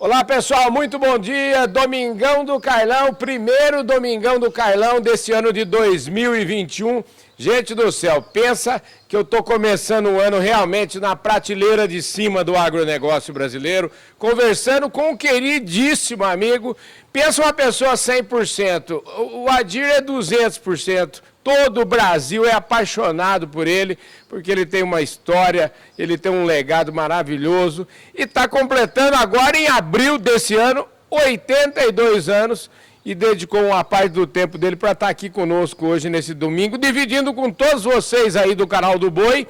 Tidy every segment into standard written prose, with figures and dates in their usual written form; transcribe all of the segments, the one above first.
Olá pessoal, muito bom dia, Domingão do Carlão, primeiro Domingão do Carlão desse ano de 2021. Gente do céu, pensa que eu estou começando o ano realmente na prateleira de cima do agronegócio brasileiro, conversando com um queridíssimo amigo. Pensa uma pessoa 100%, o Adir é 200%. Todo o Brasil é apaixonado por ele, porque ele tem uma história, ele tem um legado maravilhoso e está completando agora em abril desse ano 82 anos e dedicou uma parte do tempo dele para estar aqui conosco hoje nesse domingo, dividindo com todos vocês aí do canal do Boi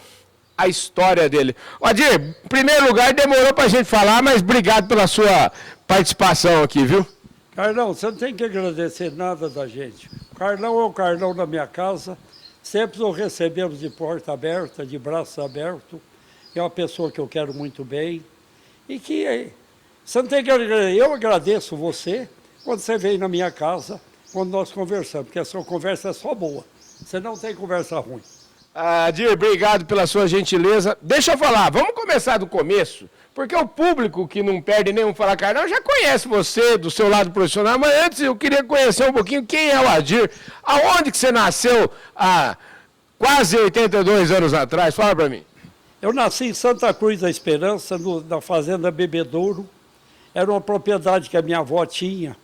a história dele. Adir, em primeiro lugar, demorou para a gente falar, mas obrigado pela sua participação aqui, viu? Carlão, você não tem que agradecer nada da gente. O Carlão é o Carlão da minha casa, sempre o recebemos de porta aberta, de braços abertos. É uma pessoa que eu quero muito bem. E que você não tem que agradecer. Eu agradeço você quando você vem na minha casa, quando nós conversamos, porque a sua conversa é só boa. Você não tem conversa ruim. Adir, obrigado pela sua gentileza. Deixa eu falar, vamos começar do começo, porque o público que não perde nenhum Fala Carlão já conhece você do seu lado profissional, mas antes eu queria conhecer um pouquinho quem é o Adir, aonde que você nasceu há quase 82 anos atrás, fala para mim. Eu nasci em Santa Cruz da Esperança, na fazenda Bebedouro. Era uma propriedade que a minha avó tinha,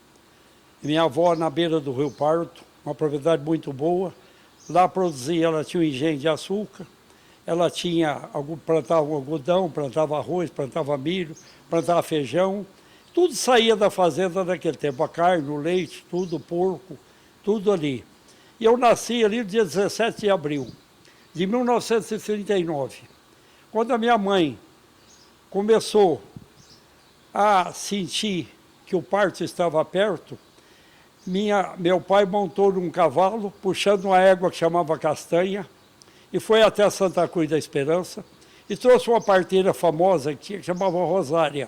minha avó na beira do Rio Pardo, uma propriedade muito boa. Lá produzia, ela tinha um engenho de açúcar, ela plantava algodão, plantava arroz, plantava milho, plantava feijão. Tudo saía da fazenda naquele tempo, a carne, o leite, tudo, o porco, tudo ali. E eu nasci ali no dia 17 de abril de 1939. Quando a minha mãe começou a sentir que o parto estava perto, meu pai montou num cavalo, puxando uma égua que chamava Castanha, e foi até Santa Cruz da Esperança, e trouxe uma parteira famosa que chamava Rosária.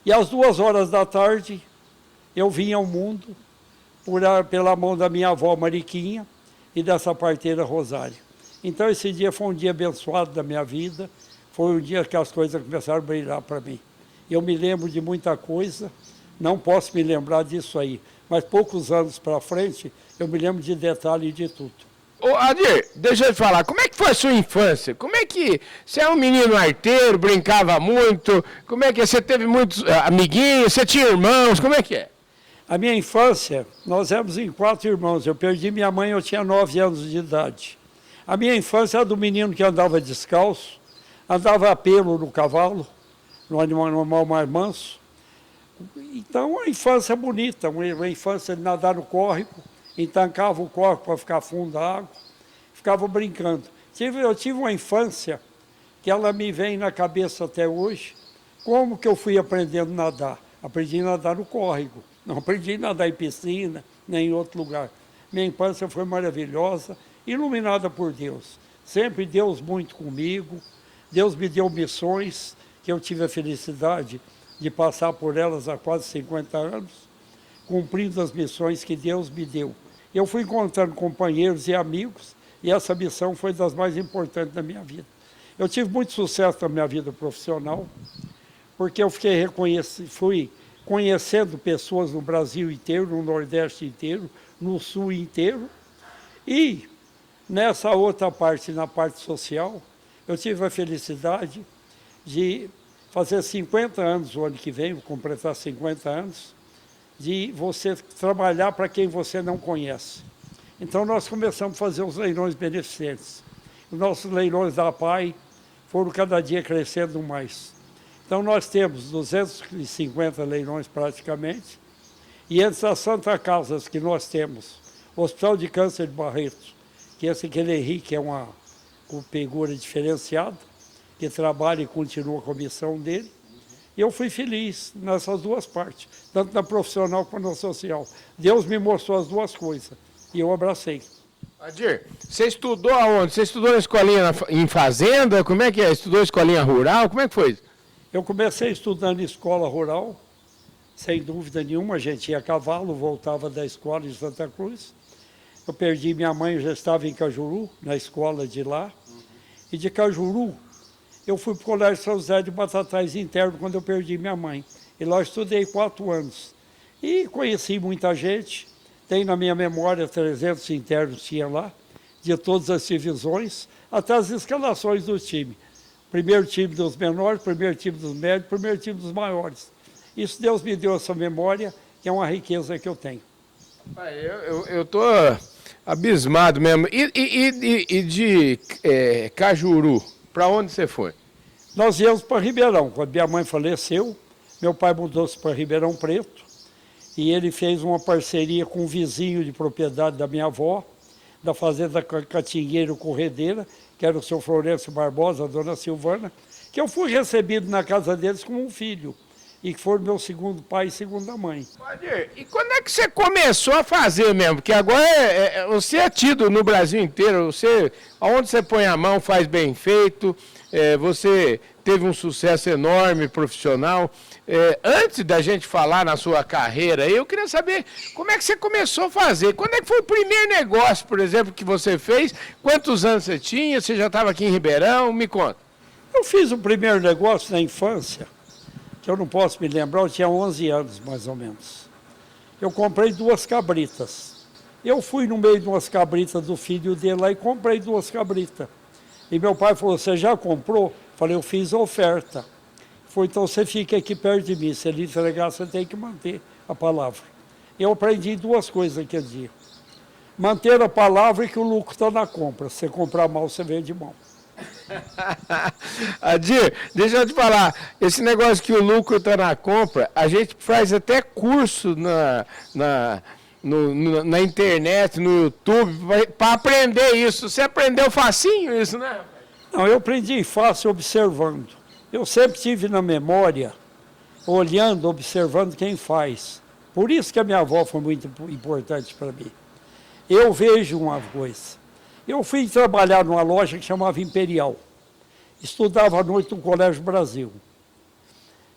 E às 2 horas da tarde, eu vim ao mundo pela mão da minha avó Mariquinha e dessa parteira Rosária. Então esse dia foi um dia abençoado da minha vida, foi um dia que as coisas começaram a brilhar para mim. Eu me lembro de muita coisa, não posso me lembrar disso aí, mas poucos anos para frente, eu me lembro de detalhe de tudo. Ô Adir, deixa eu te falar, como é que foi a sua infância? Como é que você é um menino arteiro, brincava muito, como é que você teve muitos amiguinhos, você tinha irmãos, como é que é? A minha infância, nós éramos em 4 irmãos, eu perdi minha mãe, eu tinha 9 anos de idade. A minha infância era do menino que andava descalço, andava a pelo no cavalo, no animal mais manso. Então, a infância é bonita, uma infância de nadar no córrego, entancava o córrego para ficar fundo da água, ficava brincando. Eu tive uma infância que ela me vem na cabeça até hoje, como que eu fui aprendendo a nadar. Aprendi a nadar no córrego, não aprendi a nadar em piscina, nem em outro lugar. Minha infância foi maravilhosa, iluminada por Deus. Sempre Deus muito comigo, Deus me deu missões, que eu tive a felicidade de passar por elas há quase 50 anos, cumprindo as missões que Deus me deu. Eu fui encontrando companheiros e amigos, e essa missão foi das mais importantes da minha vida. Eu tive muito sucesso na minha vida profissional, porque eu fui conhecendo pessoas no Brasil inteiro, no Nordeste inteiro, no Sul inteiro, e nessa outra parte, na parte social, eu tive a felicidade de fazer 50 anos o ano que vem, vou completar 50 anos, de você trabalhar para quem você não conhece. Então nós começamos a fazer os leilões beneficentes. Os nossos leilões da APAI foram cada dia crescendo mais. Então nós temos 250 leilões praticamente, e entre as Santa Casas que nós temos, o Hospital de Câncer de Barretos, que aquele Henrique é uma figura diferenciada, que trabalha e continua com a missão dele. E eu fui feliz nessas duas partes, tanto na profissional quanto na social. Deus me mostrou as duas coisas e eu abracei. Adir, você estudou aonde? Você estudou na escolinha em fazenda? Como é que é? Estudou escolinha rural? Como é que foi? Eu comecei estudando em escola rural, sem dúvida nenhuma. A gente ia a cavalo, voltava da escola de Santa Cruz. Eu perdi minha mãe, eu já estava em Cajuru, na escola de lá. E de Cajuru, eu fui para o Colégio São José de Batatais interno quando eu perdi minha mãe. E lá eu estudei 4 anos. E conheci muita gente, tem na minha memória 300 internos tinha lá, de todas as divisões, até as escalações do time. Primeiro time dos menores, primeiro time dos médios, primeiro time dos maiores. Isso Deus me deu essa memória, que é uma riqueza que eu tenho. Eu tô abismado mesmo. E de Cajuru, para onde você foi? Nós íamos para Ribeirão. Quando minha mãe faleceu, meu pai mudou-se para Ribeirão Preto e ele fez uma parceria com um vizinho de propriedade da minha avó, da fazenda Catingueiro Corredeira, que era o seu Florencio Barbosa, a dona Silvana, que eu fui recebido na casa deles como um filho, e que foram meu segundo pai e segunda mãe. E quando é que você começou a fazer mesmo? Porque agora você é tido no Brasil inteiro, aonde você põe a mão faz bem feito, você teve um sucesso enorme profissional. Antes da gente falar na sua carreira, eu queria saber como é que você começou a fazer. Quando é que foi o primeiro negócio, por exemplo, que você fez? Quantos anos você tinha? Você já estava aqui em Ribeirão? Me conta. Eu fiz o primeiro negócio na infância, que eu não posso me lembrar, eu tinha 11 anos mais ou menos. Eu comprei 2 cabritas. Eu fui no meio de umas cabritas do filho dele lá e comprei 2 cabritas. E meu pai falou, você já comprou? Falei, eu fiz a oferta. Foi, então você fica aqui perto de mim, se ele entregar, você tem que manter a palavra. Eu aprendi 2 coisas aquele dia. Manter a palavra e que o lucro está na compra. Se você comprar mal, você vende mal. Adir, deixa eu te falar, esse negócio que o lucro está na compra, a gente faz até curso na internet, no YouTube, para aprender isso. Você aprendeu facinho isso, né? Não, eu aprendi fácil observando. Eu sempre tive na memória, olhando, observando quem faz. Por isso que a minha avó foi muito importante para mim. Eu vejo uma coisa. Eu fui trabalhar numa loja que chamava Imperial. Estudava à noite no Colégio Brasil.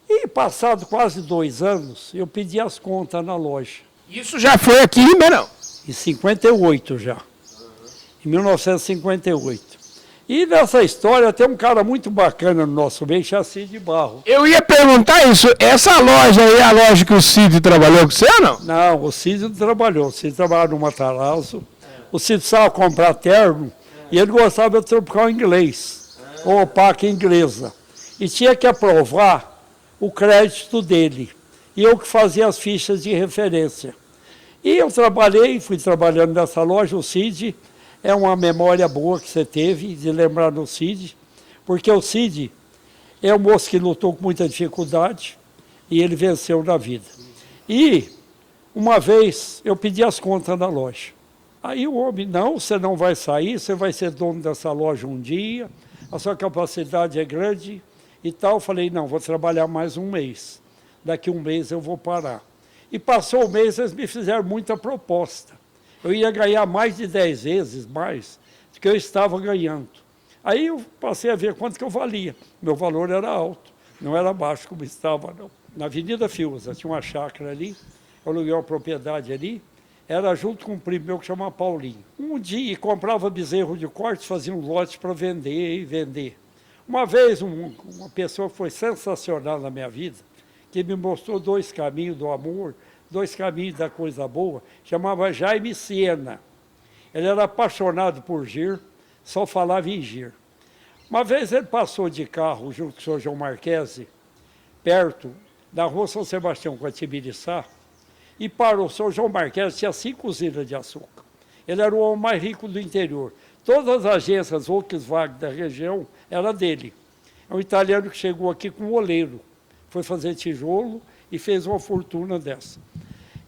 E, passado quase 2 anos, eu pedi as contas na loja. Isso já foi aqui em Ribeirão? Em 58 já. Em 1958. E nessa história tem um cara muito bacana no nosso meio, Chassi de Barro. Eu ia perguntar isso, essa loja aí é a loja que o Cid trabalhou com você ou não? Não, o Cid não trabalhou, o Cid trabalhava no Matarazzo. O Cid precisava comprar terno e ele gostava de tropical inglês, ou opaca inglesa. E tinha que aprovar o crédito dele. E eu que fazia as fichas de referência. E eu trabalhei, fui trabalhando nessa loja, o Cid. É uma memória boa que você teve de lembrar do Cid, porque o Cid é um moço que lutou com muita dificuldade e ele venceu na vida. E uma vez eu pedi as contas na loja. Aí o homem, não, você não vai sair, você vai ser dono dessa loja um dia, a sua capacidade é grande e tal. Eu falei, não, vou trabalhar mais um mês. Daqui um mês eu vou parar. E passou o mês, eles me fizeram muita proposta. Eu ia ganhar mais de 10 vezes mais do que eu estava ganhando. Aí eu passei a ver quanto que eu valia. Meu valor era alto, não era baixo como estava, não. Na Avenida Fiuza, tinha uma chácara ali, eu aluguei uma propriedade ali, era junto com um primo meu que chamava Paulinho. Um dia comprava bezerro de corte, fazia um lote para vender e vender. Uma vez, uma pessoa que foi sensacional na minha vida, que me mostrou 2 caminhos do amor, 2 caminhos da coisa boa, chamava Jaime Siena. Ele era apaixonado por gir, só falava em gir. Uma vez ele passou de carro junto com o senhor João Marquesi, perto da rua São Sebastião com a Tibiriçá, e parou. O senhor João Marquesi tinha 5 usinas de açúcar. Ele era o homem mais rico do interior. Todas as agências Volkswagen da região eram dele. É um italiano que chegou aqui com um oleiro, foi fazer tijolo e fez uma fortuna dessa.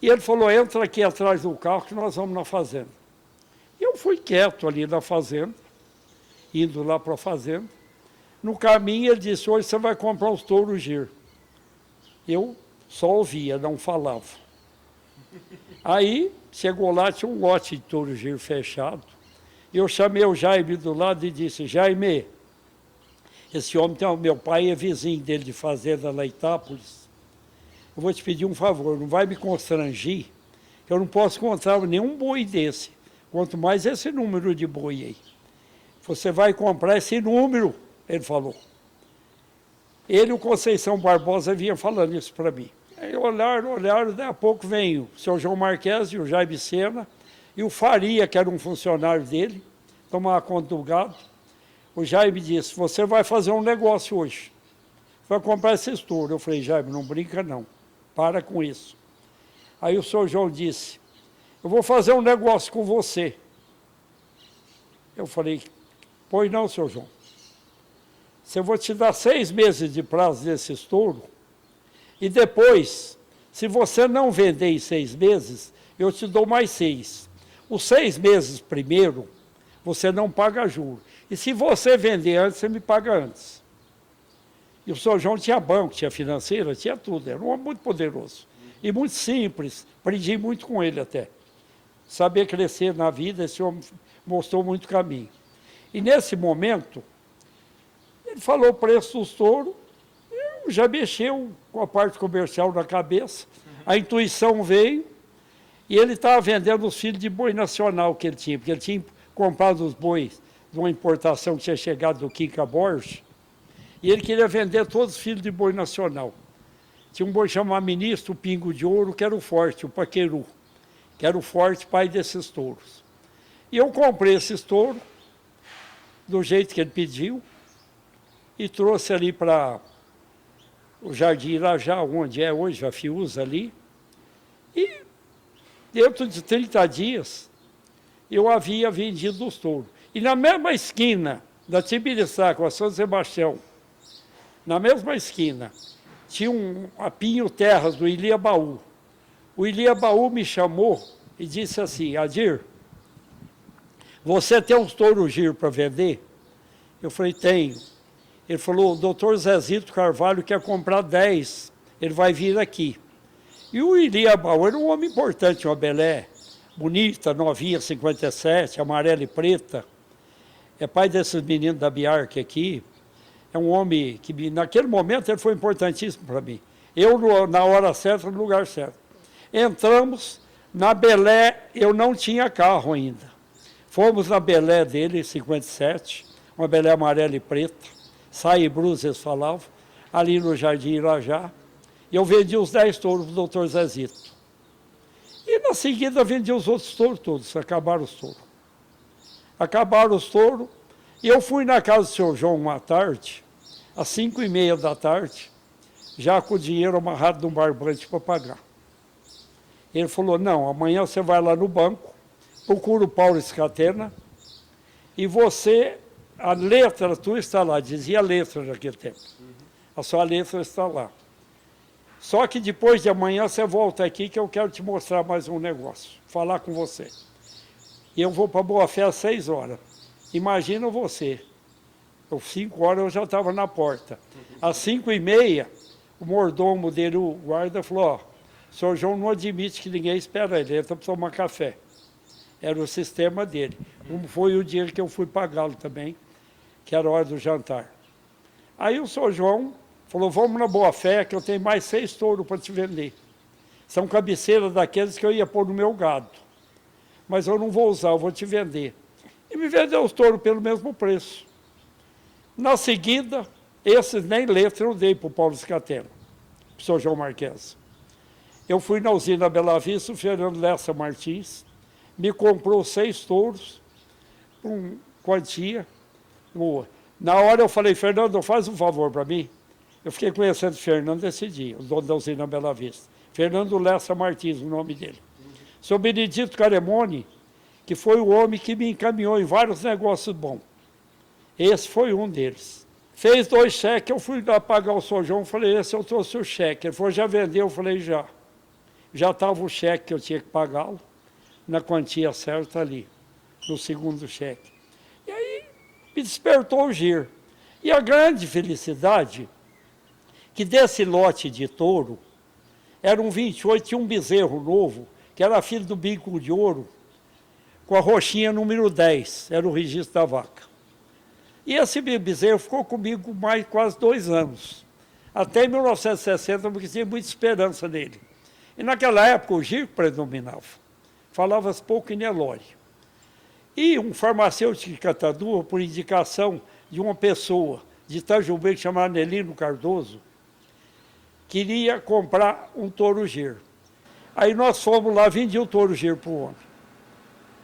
E ele falou, entra aqui atrás do carro que nós vamos na fazenda. E eu fui quieto ali na fazenda, indo lá para a fazenda. No caminho ele disse, hoje você vai comprar os touros gir. Eu só ouvia, não falava. Aí chegou lá, tinha um lote de touros gir fechado. Eu chamei o Jaime do lado e disse, Jaime, esse homem, meu pai é vizinho dele de fazenda lá em Itápolis. Eu vou te pedir um favor, não vai me constrangir, que eu não posso encontrar nenhum boi desse, quanto mais esse número de boi aí. Você vai comprar esse número, ele falou. Ele e o Conceição Barbosa vinham falando isso para mim. Aí olharam, daí a pouco vem o seu João Marques e o Jaime Sena, e o Faria, que era um funcionário dele, tomava conta do gado. O Jaime disse, você vai fazer um negócio hoje, vai comprar esse estouro. Eu falei, Jaime, não brinca não, para com isso. Aí o senhor João disse, eu vou fazer um negócio com você. Eu falei, pois não, senhor João. Eu vou te dar 6 meses de prazo desse estouro, e depois, se você não vender em 6 meses, eu te dou mais 6. Os 6 meses primeiro, você não paga juros. E se você vender antes, você me paga antes. E o senhor João tinha banco, tinha financeira, tinha tudo. Era um homem muito poderoso. E muito simples. Aprendi muito com ele até. Saber crescer na vida, esse homem mostrou muito caminho. E nesse momento, ele falou o preço do estouro, já mexeu com a parte comercial na cabeça, a intuição veio, e ele estava vendendo os filhos de boi nacional que ele tinha, porque ele tinha comprado os bois de uma importação que tinha chegado do Quinca Borges, e ele queria vender todos os filhos de boi nacional. Tinha um boi chamado Ministro, o Pingo de Ouro, que era o forte, o Paqueru, que era o forte pai desses touros. E eu comprei esse estouro, do jeito que ele pediu, e trouxe ali para o Jardim Irajá, onde é hoje a Fiuza ali, e dentro de 30 dias eu havia vendido os touros. E na mesma esquina da Tibiriçá com a São Sebastião, na mesma esquina, tinha um Pinho Terras do Iliabaú. O Iliabaú me chamou e disse assim, Adir, você tem uns touros giro para vender? Eu falei, tenho. Ele falou, o doutor Zezito Carvalho quer comprar 10, ele vai vir aqui. E o Iliabaú era um homem importante, uma Belé, bonita, novinha, 57, amarela e preta. É pai desses meninos da Biarque aqui. É um homem que, naquele momento, ele foi importantíssimo para mim. Eu, na hora certa, no lugar certo. Entramos, na Belé, eu não tinha carro ainda. Fomos na Belé dele, 57, uma Belé amarela e preta. Sai Brus, eles falavam, ali no Jardim Irajá. E eu vendi os 10 touros do doutor Zezito. E na seguida vendi os outros touros todos, acabaram os touros. Acabaram os touros, e eu fui na casa do senhor João uma tarde, às 5h30 da tarde, já com o dinheiro amarrado num barbante para pagar. Ele falou, não, amanhã você vai lá no banco, procura o Paulo Escatena, e você... A letra tua está lá, dizia a letra naquele tempo. A sua letra está lá. Só que depois de amanhã você volta aqui que eu quero te mostrar mais um negócio, falar com você. E eu vou para Boa Fé às 6 horas. Imagina você. Às 5 horas eu já estava na porta. Às 5h30, o mordomo dele, o guarda, falou, ó, o senhor João não admite que ninguém espera ele entra para tomar café. Era o sistema dele. Como foi o dia que eu fui pagá-lo também, que era a hora do jantar. Aí o senhor João falou, vamos na Boa Fé, que eu tenho mais 6 touros para te vender. São cabeceiras daqueles que eu ia pôr no meu gado. Mas eu não vou usar, eu vou te vender. E me vendeu os touros pelo mesmo preço. Na seguida, esses nem letra eu dei para o Paulo Escatena, para o senhor João Marques. Eu fui na usina Bela Vista, o Fernando Lessa Martins, me comprou 6 touros, com quantia boa. Na hora eu falei, Fernando, faz um favor para mim. Eu fiquei conhecendo o Fernando esse dia, o dono da usina Bela Vista. Fernando Lessa Martins, o nome dele. Seu Benedito Caremone, que foi o homem que me encaminhou em vários negócios bons. Esse foi um deles. Fez 2 cheques, eu fui lá pagar o São João, falei, esse eu trouxe o cheque. Ele falou, já vendeu? Eu falei, já. Já estava o cheque que eu tinha que pagá-lo, na quantia certa ali, no segundo cheque. E aí me despertou o giro. E a grande felicidade, que desse lote de touro, era um 28, tinha um bezerro novo, que era filho do Bico de Ouro, com a roxinha número 10, era o registro da vaca. E esse bezerro ficou comigo mais quase 2 anos, até 1960, porque tinha muita esperança nele. E naquela época o giro predominava, falava-se pouco em Nelore. E um farmacêutico de Cataduva, por indicação de uma pessoa de Itajubá, que chamava Nelino Cardoso, queria comprar um touro gir. Aí nós fomos lá, vendi o touro gir para o homem.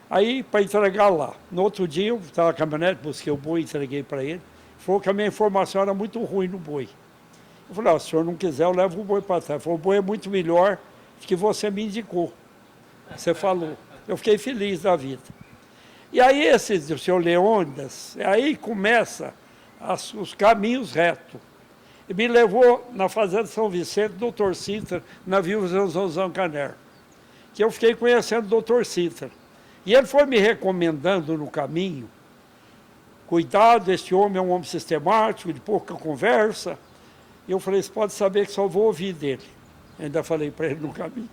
Aí, para entregar lá. No outro dia, eu estava na caminhonete, busquei o boi, entreguei para ele. Falou que a minha informação era muito ruim no boi. Eu falei, se o senhor não quiser, eu levo o boi para trás. Ele falou, o boi é muito melhor do que você me indicou. Você falou. Eu fiquei feliz da vida. E aí, esse do senhor Leônidas, aí começa os caminhos retos. E me levou na Fazenda São Vicente, Dr. Sintra, na Viúva Zozão Caner, que eu fiquei conhecendo o Dr. Sintra. E ele foi me recomendando no caminho, cuidado, este homem é um homem sistemático, de pouca conversa. E eu falei, você pode saber que só vou ouvir dele. Ainda falei para ele no caminho,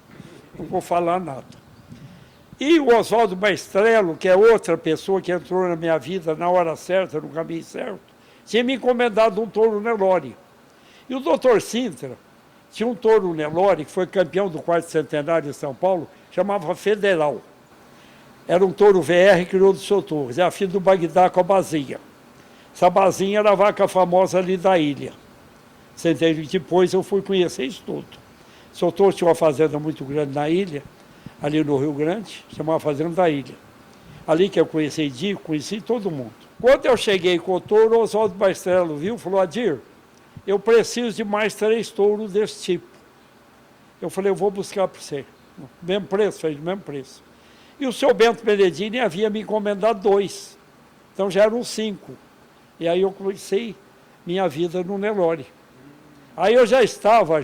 não vou falar nada. E o Oswaldo Maestrello, que é outra pessoa que entrou na minha vida na hora certa, no caminho certo, tinha me encomendado um touro Nelore. E o Dr. Sintra tinha um touro Nelore, que foi campeão do quarto centenário em São Paulo, chamava Federal. Era um touro VR, criou do seu Torres, é a filha do Bagdá com a bazinha. Essa bazinha era a vaca famosa ali da ilha. Você entende? Depois eu fui conhecer isso tudo. O seu Torres tinha uma fazenda muito grande na ilha, ali no Rio Grande, chamava Fazenda da Ilha. Ali que eu conheci Dico, conheci todo mundo. Quando eu cheguei com o touro, o Oswaldo Maestrello viu, falou, Adir, eu preciso de mais 3 touros desse tipo. Eu falei, eu vou buscar para você. Mesmo preço, fez o mesmo preço. E o seu Bento Benedini havia me encomendado 2. Então já eram 5. E aí eu comecei minha vida no Nelore. Aí eu já estava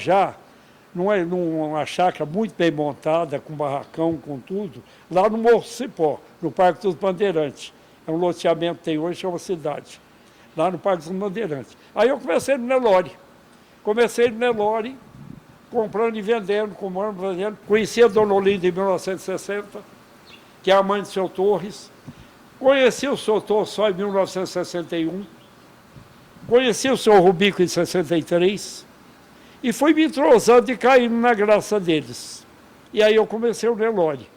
numa chácara muito bem montada, com barracão, com tudo, lá no Morro Cipó, no Parque dos Bandeirantes. É um loteamento que tem hoje, chama Cidade. Lá no Parque dos Bandeirantes. Aí eu comecei no Nelore. Comprando e vendendo, comprando e vendendo. Conheci a Dona Olinda em 1960, que é a mãe do seu Torres. Conheci o seu Torres só em 1961. Conheci o seu Rubico em 63. E fui me entrosando e caindo na graça deles. E aí eu comecei o Nelore.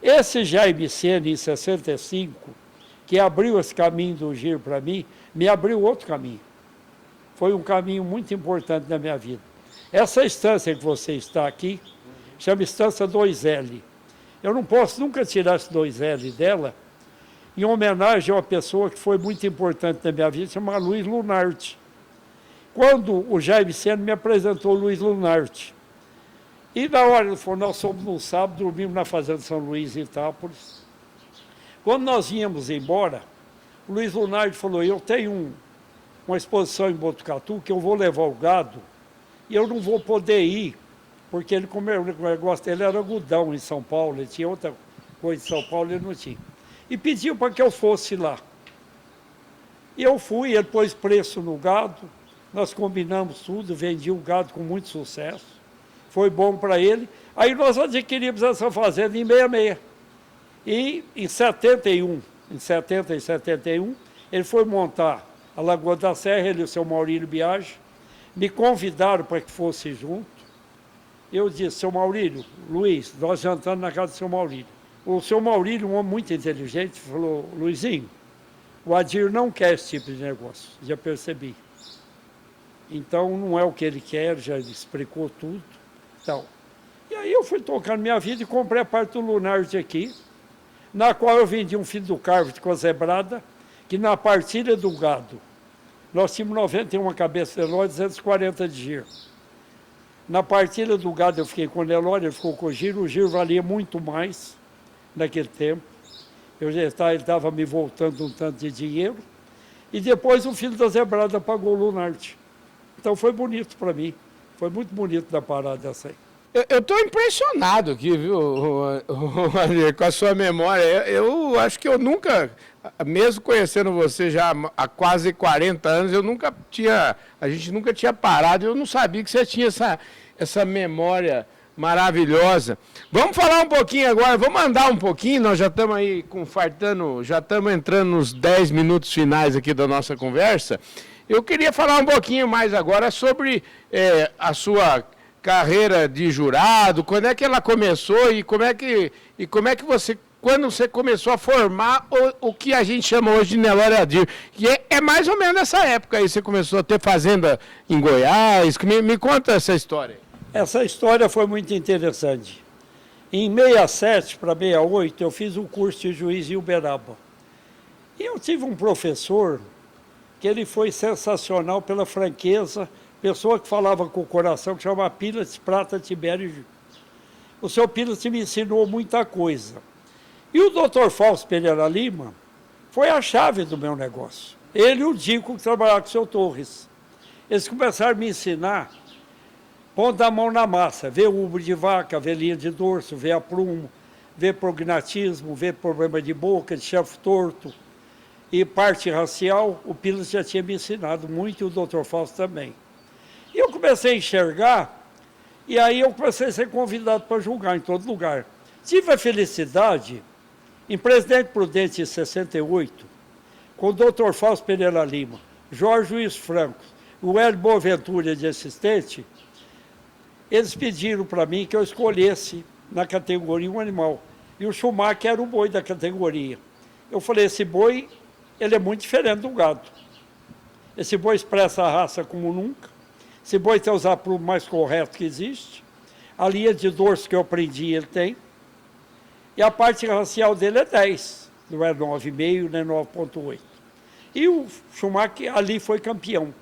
Esse Jaime Sena, em 65, que abriu esse caminho do giro para mim, me abriu outro caminho. Foi um caminho muito importante na minha vida. Essa estância que você está aqui, chama Estância 2L. Eu não posso nunca tirar esse 2L dela, em homenagem a uma pessoa que foi muito importante na minha vida, chamada Luiz Lunardi. Quando o Jaime Sena me apresentou o Luiz Lunardi, e na hora ele falou, nós somos no sábado, dormimos na Fazenda São Luís, em Itápolis. Quando nós íamos embora, o Luiz Lunardi falou, eu tenho uma exposição em Botucatu que eu vou levar o gado e eu não vou poder ir, porque ele, como o negócio dele era algodão em São Paulo, ele tinha outra coisa em São Paulo, ele não tinha. E pediu para que eu fosse lá. E eu fui, ele pôs preço no gado, nós combinamos tudo, vendi o gado com muito sucesso, foi bom para ele. Aí nós adquirimos essa fazenda em 66. E em 71, em 70 e 71, ele foi montar a Lagoa da Serra, ele e o seu Maurílio Biagi, me convidaram para que fosse junto. Eu disse, seu Maurílio, Luiz, nós jantamos na casa do seu Maurílio. O seu Maurílio, um homem muito inteligente, falou, Luizinho, o Adir não quer esse tipo de negócio, já percebi. Então não é o que ele quer, já explicou tudo. Então, e aí eu fui tocando minha vida e comprei a parte do Lunardi aqui, na qual eu vendi um filho do Carvo de Cozebrada, que na partilha do gado, nós tínhamos 91 cabeças de Nelore, 240 de giro. Na partilha do gado eu fiquei com o Nelore, ele ficou com o giro valia muito mais naquele tempo. Ele estava me voltando um tanto de dinheiro. E depois o filho da Zebrada pagou o Lunardi. Então foi bonito para mim, foi muito bonito da parada essa aí. Eu estou impressionado aqui, viu, Adir, com a sua memória. Eu acho que eu nunca, mesmo conhecendo você já há quase 40 anos, a gente nunca tinha parado, eu não sabia que você tinha essa memória maravilhosa. Vamos falar um pouquinho agora, vamos andar um pouquinho, nós já estamos aí já estamos entrando nos 10 minutos finais aqui da nossa conversa. Eu queria falar um pouquinho mais agora sobre a sua carreira de jurado, quando é que ela começou e como é que você quando você começou a formar o que a gente chama hoje de Nelore Adir. E é mais ou menos nessa época aí, você começou a ter fazenda em Goiás. Me conta essa história. Essa história foi muito interessante. Em 67 para 68, eu fiz um curso de juiz em Uberaba. E eu tive um professor que ele foi sensacional pela franqueza, pessoa que falava com o coração, que chama Pilas Prata Tibério. O seu Pilas me ensinou muita coisa. E o doutor Fausto Pereira Lima foi a chave do meu negócio. Ele e o Dico, que trabalhava com o seu Torres. Eles começaram a me ensinar, pondo a mão na massa, ver ubre de vaca, ver linha de dorso, ver aprumo, ver prognatismo, ver problema de boca, de chafo torto. E parte racial, o Pilas já tinha me ensinado muito, e o doutor Fausto também. E eu comecei a enxergar, e aí eu comecei a ser convidado para julgar em todo lugar. Tive a felicidade, em Presidente Prudente, em 68, com o doutor Fausto Pereira Lima, Jorge Luiz Franco, o Hélio Boaventura de assistente, eles pediram para mim que eu escolhesse na categoria um animal. E o Schumacher era o boi da categoria. Eu falei, esse boi, ele é muito diferente do gado. Esse boi expressa a raça como nunca. Esse boi tem os aprumos mais corretos que existe. A linha de dorso que eu aprendi, ele tem. E a parte racial dele é 10, não é 9,5, nem 9,8. E o Schumacher ali foi campeão.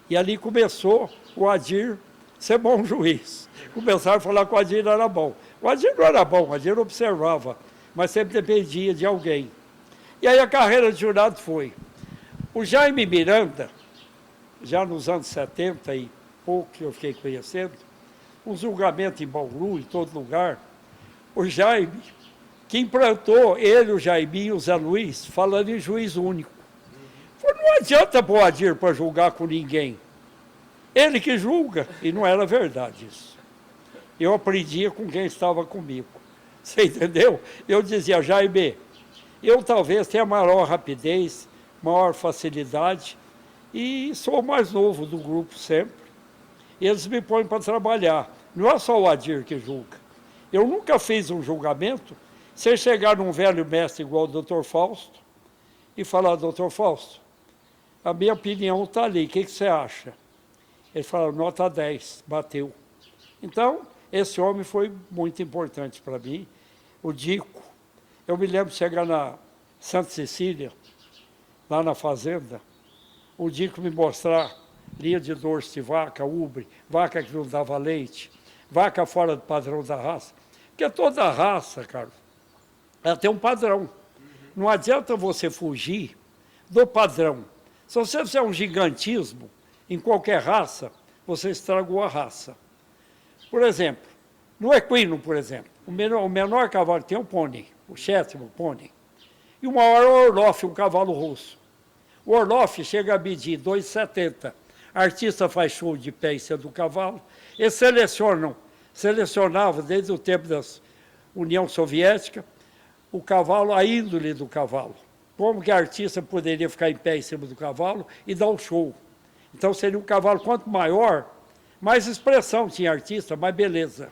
E ali começou o Adir ser bom juiz. Começaram a falar que o Adir era bom. O Adir não era bom, o Adir observava, mas sempre dependia de alguém. E aí a carreira de jurado foi. O Jaime Miranda, já nos anos 70 e pouco que eu fiquei conhecendo, um julgamento em Bauru, em todo lugar, o Jaime, que implantou ele, o Jaime e o Zé Luiz, falando em juiz único. Falou, não adianta pôr o Adir para julgar com ninguém. Ele que julga, e não era verdade isso. Eu aprendia com quem estava comigo. Você entendeu? Eu dizia, Jaime, eu talvez tenha maior rapidez, maior facilidade, e sou o mais novo do grupo sempre. Eles me põem para trabalhar. Não é só o Adir que julga. Eu nunca fiz um julgamento sem chegar num velho mestre igual o doutor Fausto e falar, doutor Fausto, a minha opinião está ali, o que você acha? Ele falou, nota 10, bateu. Então, esse homem foi muito importante para mim. O Dico, eu me lembro de chegar na Santa Cecília, lá na fazenda, o Dico me mostrar linha de dorso de vaca, ubre, vaca que não dava leite, vaca fora do padrão da raça. Porque toda raça, cara, ela tem um padrão. Não adianta você fugir do padrão. Se você fizer um gigantismo em qualquer raça, você estragou a raça. Por exemplo, no equino, por exemplo, o menor cavalo que tem é o pônei, o sétimo pônei. E o maior é o Orloff, um cavalo russo. O Orloff chega a medir 2,70. A artista faz show de pé em cima do cavalo. Eles selecionavam desde o tempo da União Soviética, o cavalo, a índole do cavalo. Como que a artista poderia ficar em pé em cima do cavalo e dar o show. Então seria um cavalo, quanto maior, mais expressão tinha artista, mais beleza.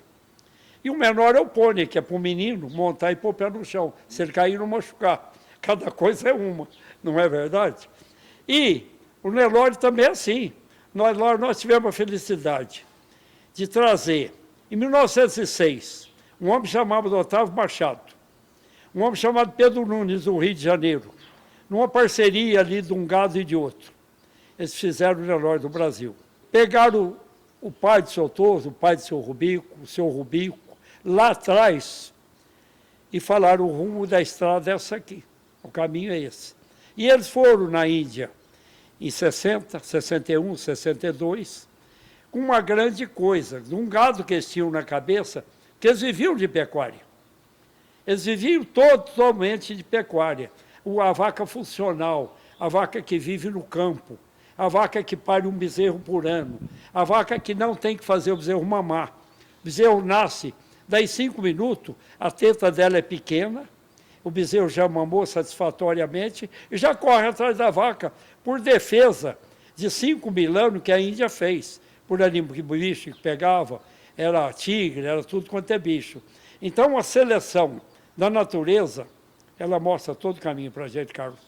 E o menor é o pônei, que é para o menino montar e pôr o pé no chão. Se ele cair, não machucar. Cada coisa é uma, não é verdade? E o Nelore também é assim. Nós tivemos a felicidade de trazer, em 1906, um homem chamado Otávio Machado, um homem chamado Pedro Nunes, do Rio de Janeiro, numa parceria ali de um gado e de outro. Eles fizeram o Nelore do Brasil. Pegaram o pai do seu Toso, o pai do seu Rubico, o seu Rubico, lá atrás, e falaram o rumo da estrada é essa aqui, o caminho é esse. E eles foram na Índia em 60, 61, 62, com uma grande coisa, de um gado que eles tinham na cabeça, que eles viviam de pecuária. Eles viviam totalmente de pecuária. A vaca funcional, a vaca que vive no campo, a vaca que pare um bezerro por ano, a vaca que não tem que fazer o bezerro mamar. O bezerro nasce, daí 5 minutos, a teta dela é pequena, o bezerro já mamou satisfatoriamente e já corre atrás da vaca por defesa de 5.000 anos que a Índia fez, por bicho que pegava, era tigre, era tudo quanto é bicho. Então, a seleção Da natureza, ela mostra todo o caminho para a gente, Carlos.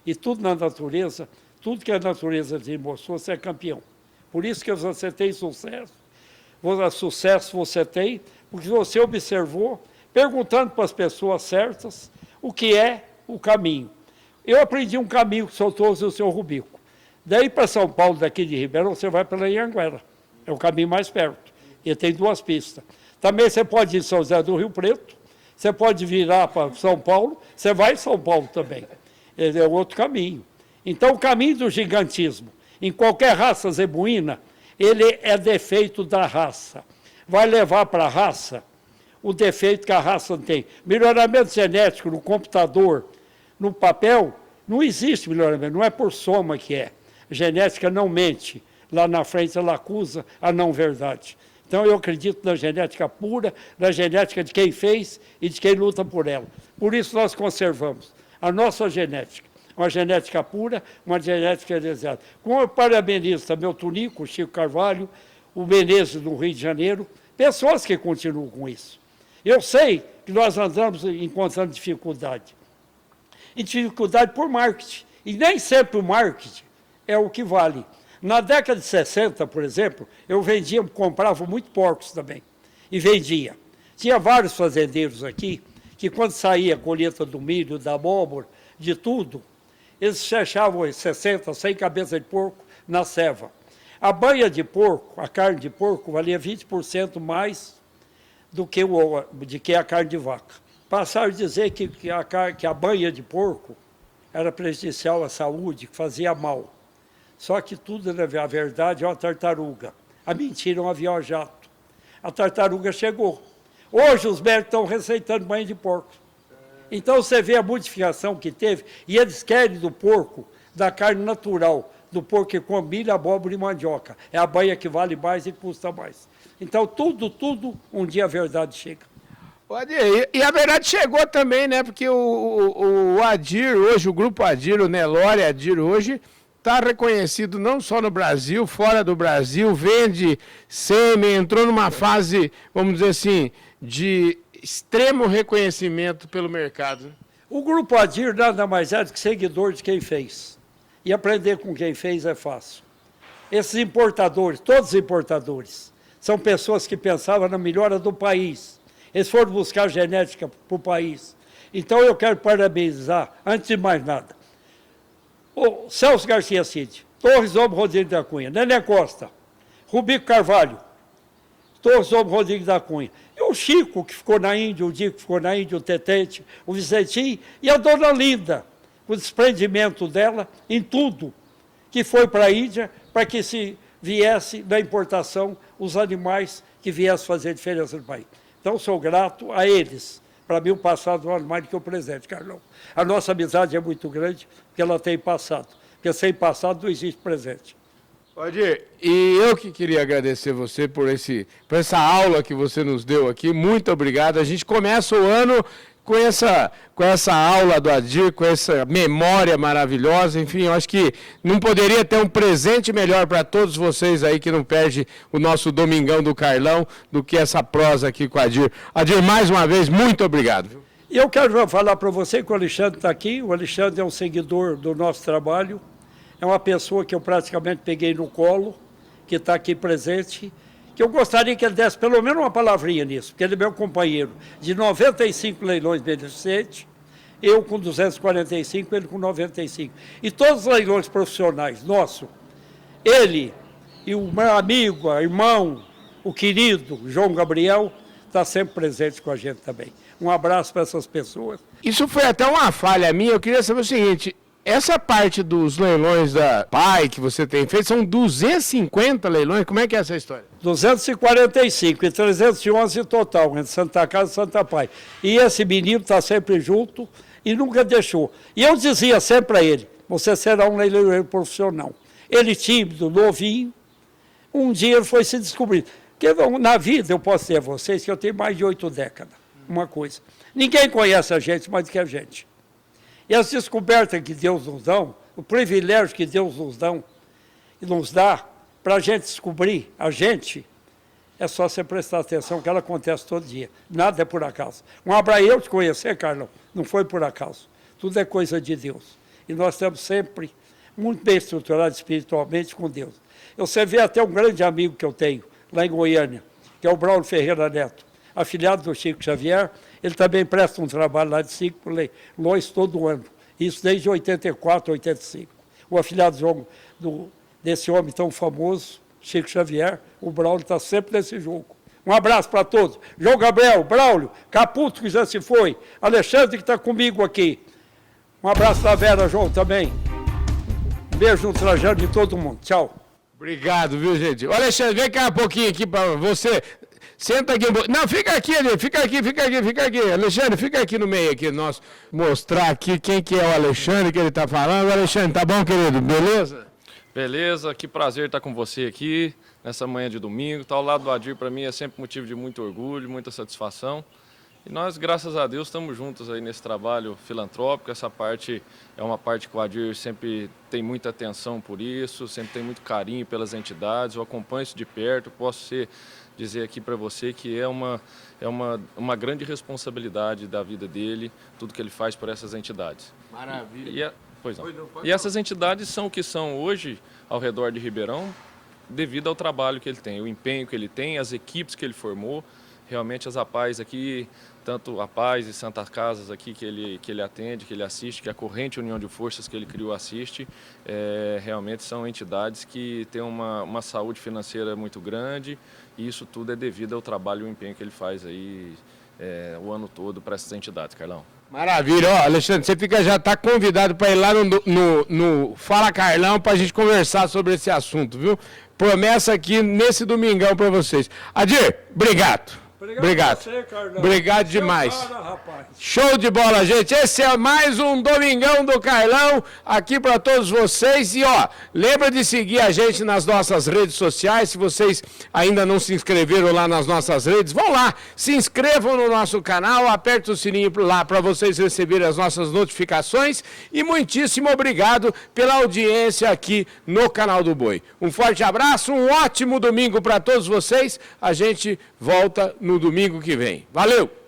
E tudo na natureza, tudo que a natureza te mostrou, você é campeão. Por isso que você tem sucesso. Sucesso você tem, porque você observou, perguntando para as pessoas certas, o que é o caminho. Eu aprendi um caminho que soltou o seu Rubico. Daí para São Paulo, daqui de Ribeirão, você vai pela Anhanguera. É o caminho mais perto. E tem 2 pistas. Também você pode ir em São José do Rio Preto, você pode virar para São Paulo, você vai em São Paulo também. É outro caminho. Então, o caminho do gigantismo, em qualquer raça zebuína, ele é defeito da raça. Vai levar para a raça o defeito que a raça tem. Melhoramento genético no computador, no papel, não existe melhoramento, não é por soma que é. Genética não mente. Lá na frente ela acusa a não verdade. Então eu acredito na genética pura, na genética de quem fez e de quem luta por ela. Por isso nós conservamos a nossa genética. Uma genética pura, uma genética desejada. Como eu parabenizo também o Tunico, o Chico Carvalho, o Menezes do Rio de Janeiro, pessoas que continuam com isso. Eu sei que nós andamos encontrando dificuldade. E dificuldade por marketing. E nem sempre o marketing é o que vale. Na década de 60, por exemplo, eu comprava muito porcos também. E vendia. Tinha vários fazendeiros aqui, que quando saía a colheita do milho, da abóbora, de tudo, eles fechavam 60, 100 cabeças de porco na ceva. A banha de porco, a carne de porco, valia 20% mais do que a carne de vaca. Passaram a dizer que a banha de porco era prejudicial à saúde, que fazia mal. Só que tudo, a verdade, é uma tartaruga. A mentira é um avião a jato. A tartaruga chegou. Hoje os médicos estão receitando banha de porco. Então você vê a modificação que teve, e eles querem do porco, da carne natural, do porco que come milho, abóbora e mandioca. É a banha que vale mais e custa mais. Então tudo, um dia a verdade chega. Adir, e a verdade chegou também, né? Porque o Adir hoje, o grupo Adir, o Nelore Adir hoje, está reconhecido não só no Brasil, fora do Brasil, vende sêmen, entrou numa fase, vamos dizer assim, de extremo reconhecimento pelo mercado. O Grupo Adir nada mais é do que seguidor de quem fez. E aprender com quem fez é fácil. Esses importadores, todos os importadores, são pessoas que pensavam na melhora do país. Eles foram buscar genética para o país. Então eu quero parabenizar, antes de mais nada, o Celso Garcia Cid, Torres Homem Rodrigues da Cunha, Nené Costa, Rubico Carvalho, Torres Homem Rodrigues da Cunha. E o Chico, que ficou na Índia, o Dico que ficou na Índia, o Tetente, o Vicentinho, e a Dona Linda, o desprendimento dela em tudo, que foi para a Índia, para que se viesse da importação os animais que viessem fazer diferença no país. Então, sou grato a eles. Para mim, o passado vale mais do que o presente, Carlão. A nossa amizade é muito grande, porque ela tem passado. Porque sem passado não existe presente. Adir, e eu que queria agradecer você por essa aula que você nos deu aqui. Muito obrigado. A gente começa o ano com essa aula do Adir, com essa memória maravilhosa. Enfim, eu acho que não poderia ter um presente melhor para todos vocês aí que não perde o nosso Domingão do Carlão do que essa prosa aqui com o Adir. Adir, mais uma vez, muito obrigado. E eu quero falar para você que o Alexandre está aqui. O Alexandre é um seguidor do nosso trabalho. É uma pessoa que eu praticamente peguei no colo, que está aqui presente, que eu gostaria que ele desse pelo menos uma palavrinha nisso, porque ele é meu companheiro de 95 leilões beneficentes, eu com 245, ele com 95. E todos os leilões profissionais, nosso, ele e o meu amigo, irmão, o querido João Gabriel, está sempre presente com a gente também. Um abraço para essas pessoas. Isso foi até uma falha minha, eu queria saber o seguinte... Essa parte dos leilões da PAI que você tem feito, são 250 leilões, como é que é essa história? 245 e 311 total, entre Santa Casa e Santa Pai. E esse menino está sempre junto e nunca deixou. E eu dizia sempre para ele, você será um leiloeiro profissional. Ele tímido, novinho, um dia ele foi se descobrir. Porque na vida, eu posso dizer a vocês que eu tenho mais de 8 décadas, uma coisa. Ninguém conhece a gente mais do que a gente. E as descobertas que Deus nos dá, o privilégio que Deus nos dá para a gente descobrir a gente, é só você prestar atenção que ela acontece todo dia. Nada é por acaso. Um abraço, eu te conhecer, Carlão, não foi por acaso. Tudo é coisa de Deus. E nós estamos sempre muito bem estruturados espiritualmente com Deus. Você vê até um grande amigo que eu tenho, lá em Goiânia, que é o Braulio Ferreira Neto, afilhado do Chico Xavier. Ele também presta um trabalho lá de Chico Lois todo ano. Isso desde 84, 85. O afilhado desse homem tão famoso, Chico Xavier, o Braulio está sempre nesse jogo. Um abraço para todos. João Gabriel, Braulio, Caputo, que já se foi, Alexandre, que está comigo aqui. Um abraço da Vera, João, também. Um beijo no Trajano de todo mundo. Tchau. Obrigado, viu, gente? Ô, Alexandre, vem cá um pouquinho aqui para você. Senta aqui um pouquinho. Não, fica aqui, fica aqui. Alexandre, fica aqui no meio, aqui, nós mostrar aqui quem que é o Alexandre que ele está falando. Alexandre, tá bom, querido? Beleza? Beleza, que prazer estar com você aqui nessa manhã de domingo. Estar ao lado do Adir para mim é sempre motivo de muito orgulho, muita satisfação. E nós, graças a Deus, estamos juntos aí nesse trabalho filantrópico. Essa parte é uma parte que o Adir sempre tem muita atenção por isso, sempre tem muito carinho pelas entidades. Eu acompanho isso de perto, posso dizer aqui para você que é uma grande responsabilidade da vida dele, tudo que ele faz por essas entidades. Maravilha. Pois não. E essas entidades são o que são hoje ao redor de Ribeirão, devido ao trabalho que ele tem, o empenho que ele tem, as equipes que ele formou. Realmente as APAES aqui, tanto a Paz e Santa Casas aqui que ele atende, que ele assiste, que a Corrente União de Forças que ele criou assiste, realmente são entidades que têm uma saúde financeira muito grande, e isso tudo é devido ao trabalho e ao empenho que ele faz aí o ano todo para essas entidades, Carlão. Maravilha, ó, Alexandre, você já está convidado para ir lá no Fala Carlão para a gente conversar sobre esse assunto, viu? Promessa aqui nesse domingão para vocês. Adir, obrigado. Obrigado. Você, Obrigado demais. Cara, Show de bola, gente. Esse é mais um Domingão do Carlão aqui para todos vocês. E ó, lembra de seguir a gente nas nossas redes sociais. Se vocês ainda não se inscreveram lá nas nossas redes, vão lá, se inscrevam no nosso canal, aperta o sininho lá para vocês receberem as nossas notificações. E muitíssimo obrigado pela audiência aqui no canal do Boi. Um forte abraço, um ótimo domingo para todos vocês. A gente volta no domingo que vem. Valeu!